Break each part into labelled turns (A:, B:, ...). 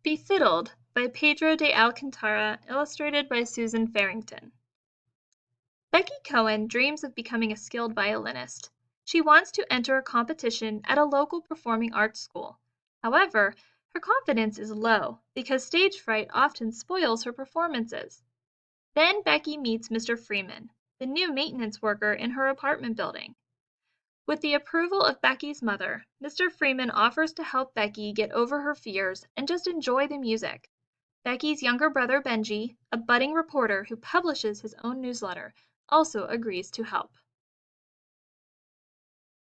A: Befiddled by Pedro de Alcantara, illustrated by Susan Farrington. Becky Cohen dreams of becoming a skilled violinist. She wants to enter a competition at a local performing arts school. However, her confidence is low because stage fright often spoils her performances. Then Becky meets Mr. Freeman, the new maintenance worker in her apartment building. With the approval of Becky's mother, Mr. Freeman offers to help Becky get over her fears and just enjoy the music. Becky's younger brother Benji, a budding reporter who publishes his own newsletter, also agrees to help.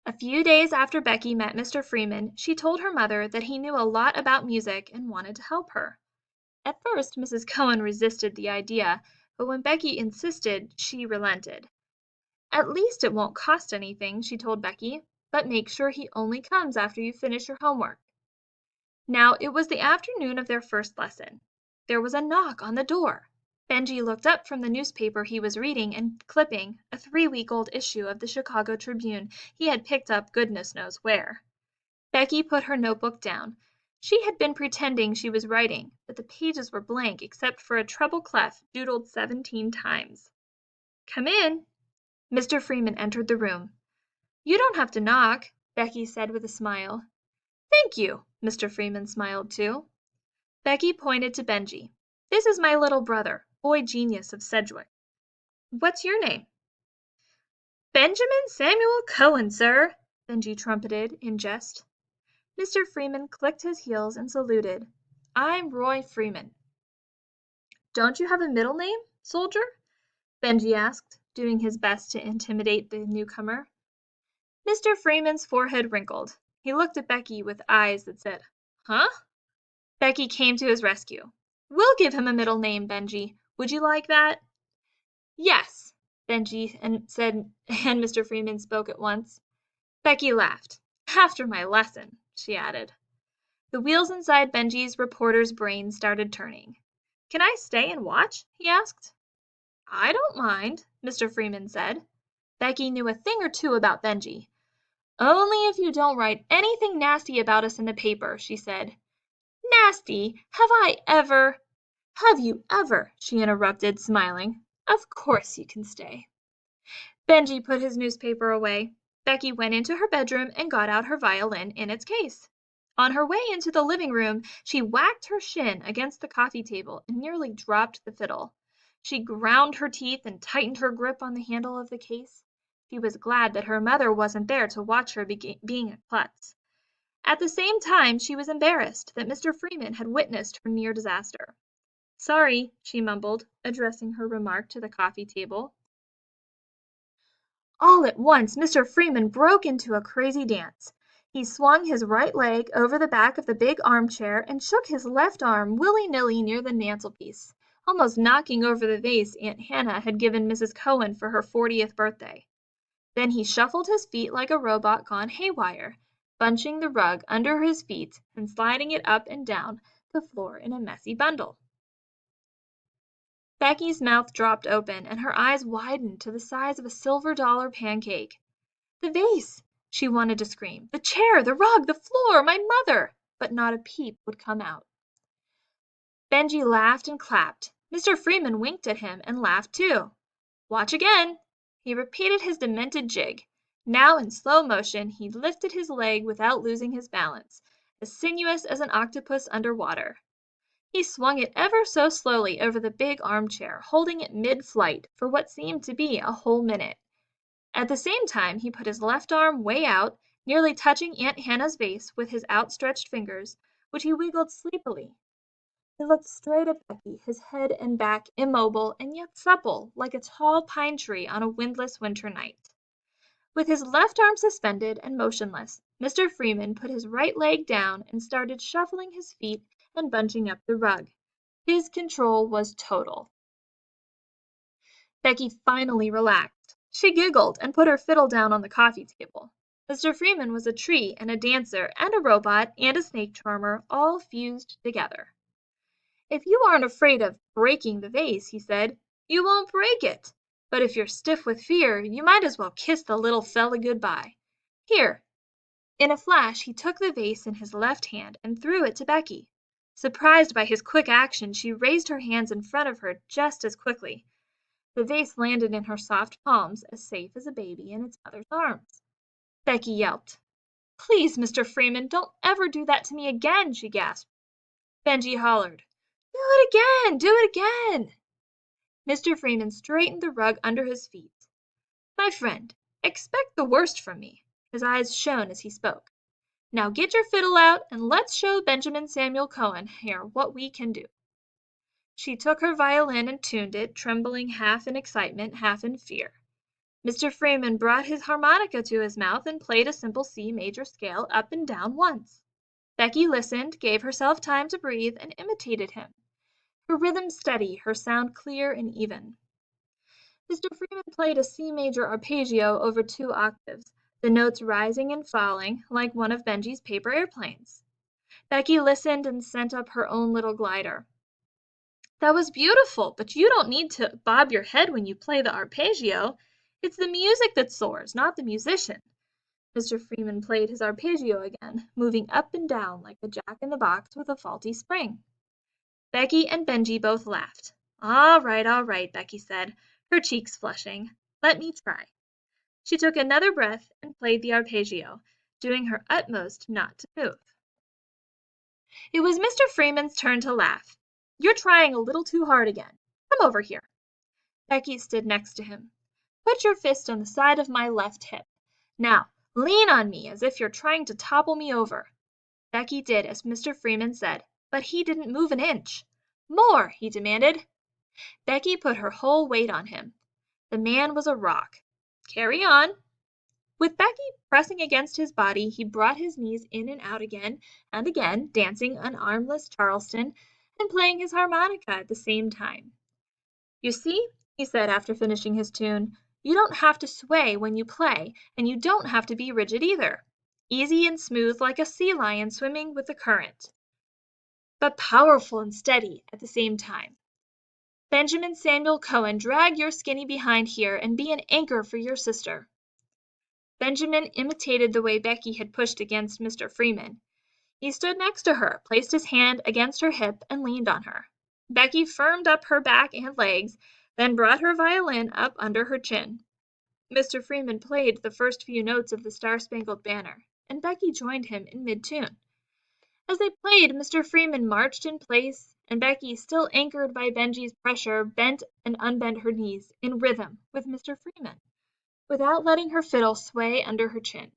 A: A few days after Becky met Mr. Freeman, she told her mother that he knew a lot about music and wanted to help her. At first, Mrs. Cohen resisted the idea, but when Becky insisted, she relented. "At least it won't cost anything," she told Becky, "but make sure he only comes after you finish your homework." Now, it was the afternoon of their first lesson. There was a knock on the door. Benji looked up from the newspaper he was reading and clipping, a 3-week-old issue of the Chicago Tribune he had picked up goodness knows where. Becky put her notebook down. She had been pretending she was writing, but the pages were blank except for a treble clef doodled 17 times. "Come in." Mr. Freeman entered the room. "You don't have to knock," Becky said with a smile. "Thank you." Mr. Freeman smiled too. Becky pointed to Benji. "This is my little brother, boy genius of Sedgwick. What's your name?" "Benjamin Samuel Cohen, sir," Benji trumpeted in jest. Mr. Freeman clicked his heels and saluted. "I'm Roy Freeman." "Don't you have a middle name, soldier?" Benji asked, doing his best to intimidate the newcomer. Mr. Freeman's forehead wrinkled. He looked at Becky with eyes that said, "Huh?" Becky came to his rescue. "We'll give him a middle name, Benji. Would you like that?" "Yes," Benji said, and Mr. Freeman spoke at once. Becky laughed. "After my lesson," she added. The wheels inside Benji's reporter's brain started turning. "Can I stay and watch?" he asked. "I don't mind," Mr. Freeman said. Becky knew a thing or two about Benji. "Only if you don't write anything nasty about us in the paper," she said. "Nasty? Have you ever?" she interrupted, smiling. "Of course you can stay." Benji put his newspaper away. Becky went into her bedroom and got out her violin in its case. On her way into the living room, she whacked her shin against the coffee table and nearly dropped the fiddle. She ground her teeth and tightened her grip on the handle of the case. She was glad that her mother wasn't there to watch her being a klutz. At the same time, she was embarrassed that Mr. Freeman had witnessed her near disaster. "Sorry," she mumbled, addressing her remark to the coffee table. All at once Mr. Freeman broke into a crazy dance. He swung his right leg over the back of the big armchair and shook his left arm willy-nilly near the mantelpiece, almost knocking over the vase Aunt Hannah had given Mrs. Cohen for her 40th birthday. Then he shuffled his feet like a robot gone haywire, bunching the rug under his feet and sliding it up and down the floor in a messy bundle. Becky's mouth dropped open and her eyes widened to the size of a silver dollar pancake. "The vase!" she wanted to scream. "The chair, the rug, the floor, my mother!" But not a peep would come out. Benji laughed and clapped. Mr. Freeman winked at him and laughed too. "Watch again!" He repeated his demented jig. Now in slow motion he lifted his leg without losing his balance, as sinuous as an octopus under water. He swung it ever so slowly over the big armchair, holding it mid-flight for what seemed to be a whole minute. At the same time he put his left arm way out, nearly touching Aunt Hannah's vase with his outstretched fingers, which he wiggled sleepily. He looked straight at Becky, his head and back immobile and yet supple, like a tall pine tree on a windless winter night. With his left arm suspended and motionless, Mr. Freeman put his right leg down and started shuffling his feet and bunching up the rug. His control was total. Becky finally relaxed. She giggled and put her fiddle down on the coffee table. Mr. Freeman was a tree and a dancer and a robot and a snake charmer all fused together. "If you aren't afraid of breaking the vase," he said, "you won't break it. But if you're stiff with fear, you might as well kiss the little fella good-bye. Here." In a flash he took the vase in his left hand and threw it to Becky. Surprised by his quick action, she raised her hands in front of her just as quickly. The vase landed in her soft palms, as safe as a baby in its mother's arms. Becky yelped. "Please, Mr. Freeman, don't ever do that to me again," she gasped. Benji hollered. "Do it again! Do it again!" Mr. Freeman straightened the rug under his feet. "My friend, expect the worst from me." His eyes shone as he spoke. "Now get your fiddle out and let's show Benjamin Samuel Cohen here what we can do." She took her violin and tuned it, trembling half in excitement, half in fear. Mr. Freeman brought his harmonica to his mouth and played a simple C major scale up and down once. Becky listened, gave herself time to breathe, and imitated him. Her rhythm steady, her sound clear and even. Mr. Freeman played a C major arpeggio over 2 octaves, the notes rising and falling like one of Benji's paper airplanes. Becky listened and sent up her own little glider. "That was beautiful, but you don't need to bob your head when you play the arpeggio. It's the music that soars, not the musician." Mr. Freeman played his arpeggio again, moving up and down like a jack-in-the-box with a faulty spring. Becky and Benji both laughed. All right, Becky said, her cheeks flushing. "Let me try." She took another breath and played the arpeggio, doing her utmost not to move. It was Mr. Freeman's turn to laugh. "You're trying a little too hard again. Come over here." Becky stood next to him. "Put your fist on the side of my left hip. Now, lean on me as if you're trying to topple me over." Becky did as Mr. Freeman said, but he didn't move an inch. "More!" he demanded. Becky put her whole weight on him. The man was a rock. "Carry on." With Becky pressing against his body, he brought his knees in and again, dancing an armless Charleston and playing his harmonica at the same time. "You see," he said after finishing his tune, "you don't have to sway when you play, and you don't have to be rigid either. Easy and smooth like a sea lion swimming with the current, but powerful and steady at the same time. Benjamin Samuel Cohen, drag your skinny behind here and be an anchor for your sister." Benjamin imitated the way Becky had pushed against Mr. Freeman. He stood next to her, placed his hand against her hip, and leaned on her. Becky firmed up her back and legs, then brought her violin up under her chin. Mr. Freeman played the first few notes of the Star-Spangled Banner, and Becky joined him in mid-tune. As they played, Mr. Freeman marched in place, and Becky, still anchored by Benji's pressure, bent and unbent her knees in rhythm with Mr. Freeman, without letting her fiddle sway under her chin.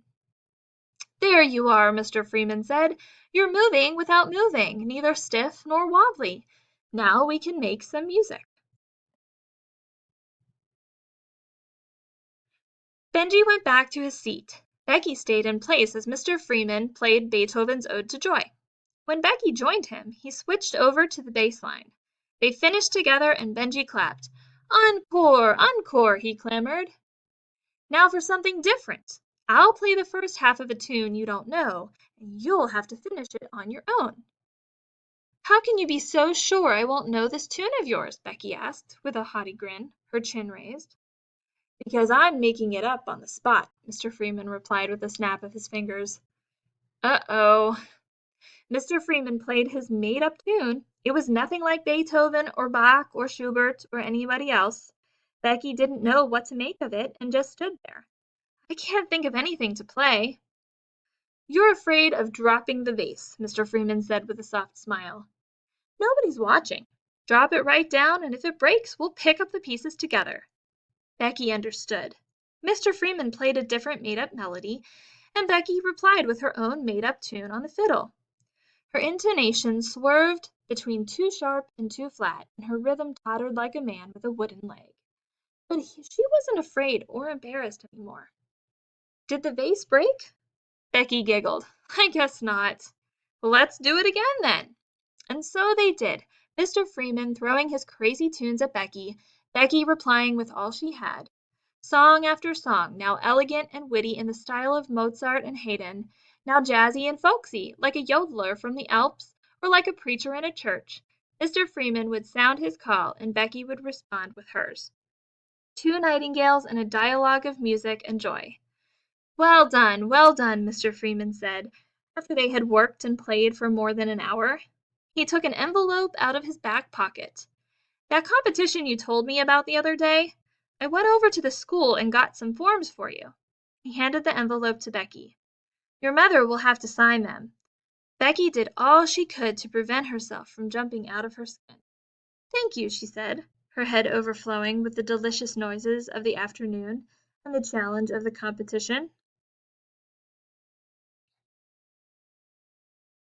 A: "There you are," Mr. Freeman said. "You're moving without moving, neither stiff nor wobbly. Now we can make some music." Benji went back to his seat. Becky stayed in place as Mr. Freeman played Beethoven's Ode to Joy. When Becky joined him, he switched over to the bass line. They finished together and Benji clapped. "Encore! Encore!" he clamored. "Now for something different. I'll play the first half of a tune you don't know, and you'll have to finish it on your own." "How can you be so sure I won't know this tune of yours?" Becky asked, with a haughty grin, her chin raised. "Because I'm making it up on the spot," Mr. Freeman replied with a snap of his fingers. Uh-oh. Mr. Freeman played his made-up tune. It was nothing like Beethoven or Bach or Schubert or anybody else. Becky didn't know what to make of it and just stood there. "I can't think of anything to play." "You're afraid of dropping the vase," Mr. Freeman said with a soft smile. "Nobody's watching. Drop it right down, and if it breaks, we'll pick up the pieces together." Becky understood. Mr. Freeman played a different made-up melody, and Becky replied with her own made-up tune on the fiddle. Her intonation swerved between too sharp and too flat, and her rhythm tottered like a man with a wooden leg. But she wasn't afraid or embarrassed anymore. "Did the vase break?" Becky giggled. "I guess not." "Let's do it again then." And so they did, Mr. Freeman throwing his crazy tunes at Becky, Becky replying with all she had. Song after song, now elegant and witty in the style of Mozart and Haydn, now jazzy and folksy, like a yodeler from the Alps or like a preacher in a church. Mr. Freeman would sound his call and Becky would respond with hers. Two nightingales and a dialogue of music and joy. Well done, Mr. Freeman said, after they had worked and played for more than an hour. He took an envelope out of his back pocket. "That competition you told me about the other day? I went over to the school and got some forms for you." He handed the envelope to Becky. "Your mother will have to sign them." Becky did all she could to prevent herself from jumping out of her skin. "Thank you," she said, her head overflowing with the delicious noises of the afternoon and the challenge of the competition.